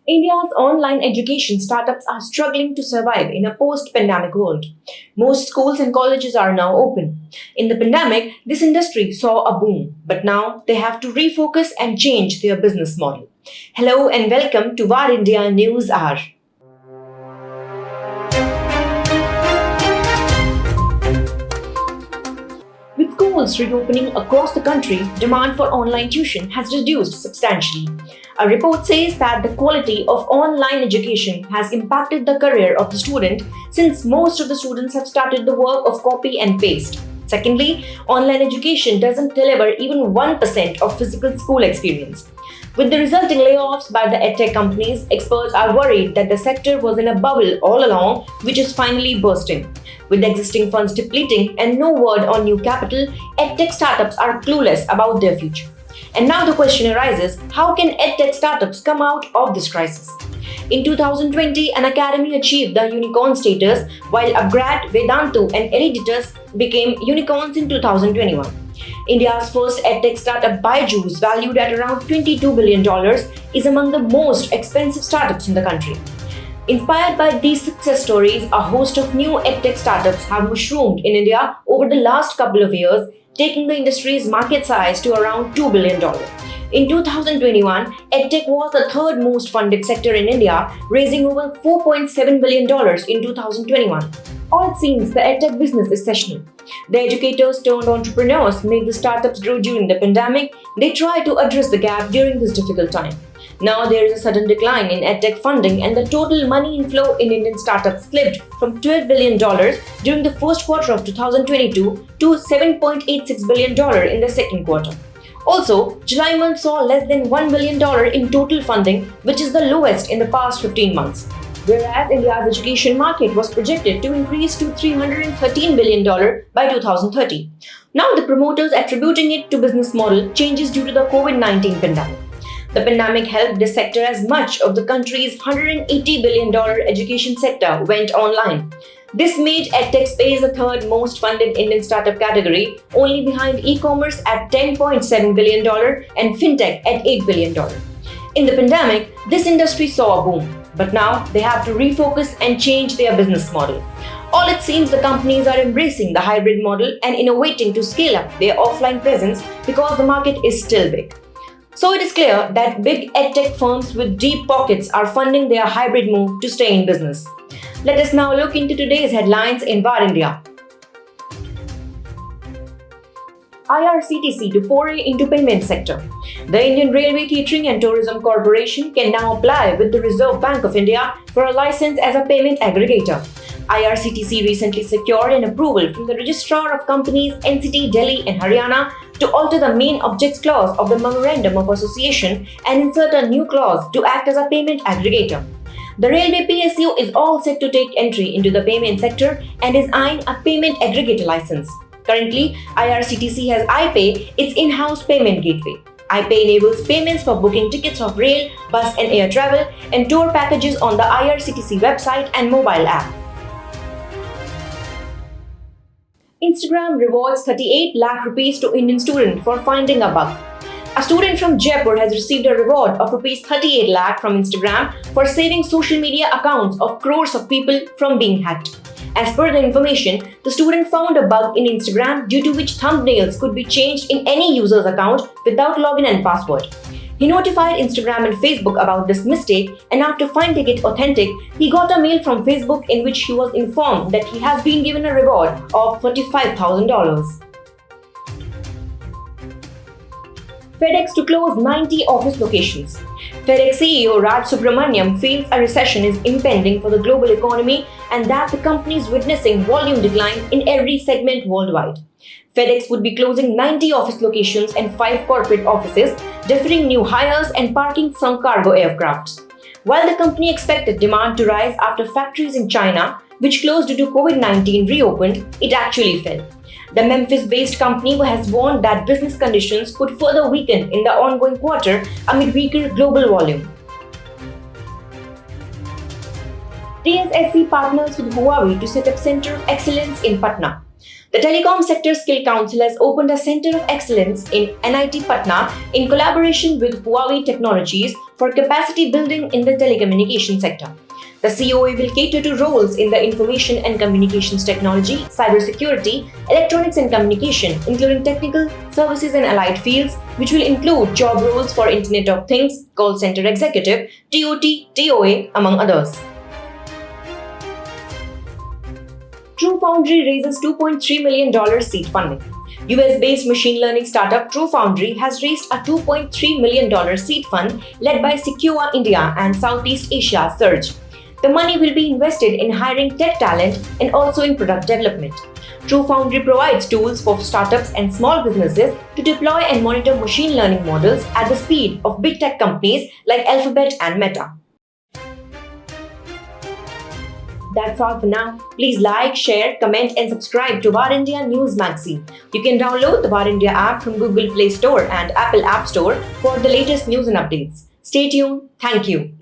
India's online education startups are struggling to survive in a post-pandemic world. Most schools and colleges are now open. In the pandemic, this industry saw a boom, but now they have to refocus and change their business model. Hello and welcome to VARINDIA News Hour. With schools reopening across the country, demand for online tuition has reduced substantially. A report says that the quality of online education has impacted the career of the student since most of the students have started the work of copy and paste. Secondly, online education doesn't deliver even 1% of physical school experience. With the resulting layoffs by the edtech companies, experts are worried that the sector was in a bubble all along, which is finally bursting. With existing funds depleting and no word on new capital, edtech startups are clueless about their future. And now the question arises, how can edtech startups come out of this crisis? In 2020, Unacademy achieved the unicorn status, while UpGrad, Vedantu and Eruditus became unicorns in 2021. India's first edtech startup Byju, valued at around $22 billion, is among the most expensive startups in the country. Inspired by these success stories, a host of new edtech startups have mushroomed in India over the last couple of years, taking the industry's market size to around $2 billion. In 2021, edtech was the third most funded sector in India, raising over $4.7 billion in 2021. All it seems, the edtech business is sessional. The educators turned entrepreneurs made the startups grow during the pandemic. They tried to address the gap during this difficult time. Now there is a sudden decline in edtech funding and the total money inflow in Indian startups slipped from $12 billion during the first quarter of 2022 to $7.86 billion in the second quarter. Also, July month saw less than $1 billion in total funding, which is the lowest in the past 15 months. Whereas India's education market was projected to increase to $313 billion by 2030. Now the promoters attributing it to business model changes due to the COVID-19 pandemic. The pandemic helped this sector as much of the country's $180 billion education sector went online. This made edtech space the third most funded Indian startup category, only behind e-commerce at $10.7 billion and fintech at $8 billion. In the pandemic, this industry saw a boom, but now they have to refocus and change their business model. All it seems, the companies are embracing the hybrid model and innovating to scale up their offline presence because the market is still big. So it is clear that big edtech firms with deep pockets are funding their hybrid move to stay in business. Let us now look into today's headlines in VARINDIA. IRCTC to foray into payment sector. The Indian Railway Catering and Tourism Corporation can now apply with the Reserve Bank of India for a license as a payment aggregator. IRCTC recently secured an approval from the Registrar of Companies NCT Delhi and Haryana to alter the main objects clause of the Memorandum of Association and insert a new clause to act as a payment aggregator. The Railway PSU is all set to take entry into the payment sector and is eyeing a payment aggregator license. Currently, IRCTC has iPay, its in-house payment gateway. iPay enables payments for booking tickets of rail, bus and air travel and tour packages on the IRCTC website and mobile app. Instagram rewards 38 lakh rupees to Indian student for finding a bug. A student from Jaipur has received a reward of rupees 38 lakh from Instagram for saving social media accounts of crores of people from being hacked. As per the information, the student found a bug in Instagram due to which thumbnails could be changed in any user's account without login and password. He notified Instagram and Facebook about this mistake, and after finding it authentic, he got a mail from Facebook in which he was informed that he has been given a reward of $45,000. FedEx to close 90 office locations. FedEx CEO Raj Subramaniam feels a recession is impending for the global economy and that the company is witnessing volume decline in every segment worldwide. FedEx would be closing 90 office locations and 5 corporate offices, deferring new hires and parking some cargo aircrafts. While the company expected demand to rise after factories in China, which closed due to COVID-19, reopened, it actually fell. The Memphis-based company has warned that business conditions could further weaken in the ongoing quarter amid weaker global volume. TSSC partners with Huawei to set up Center of Excellence in Patna. The Telecom Sector Skill Council has opened a Center of Excellence in NIT Patna in collaboration with Huawei Technologies for capacity building in the telecommunication sector. The COE will cater to roles in the information and communications technology, cybersecurity, electronics and communication, including technical, services and allied fields, which will include job roles for Internet of Things, call center executive, TOT, TOA, among others. TrueFoundry raises $2.3 million seed funding. US-based machine learning startup TrueFoundry has raised a $2.3 million seed fund led by Secure India and Southeast Asia Surge. The money will be invested in hiring tech talent and also in product development. TrueFoundry provides tools for startups and small businesses to deploy and monitor machine learning models at the speed of big tech companies like Alphabet and Meta. That's all for now. Please like, share, comment and subscribe to VARINDIA News Magazine. You can download the VARINDIA app from Google Play Store and Apple App Store for the latest news and updates. Stay tuned. Thank you.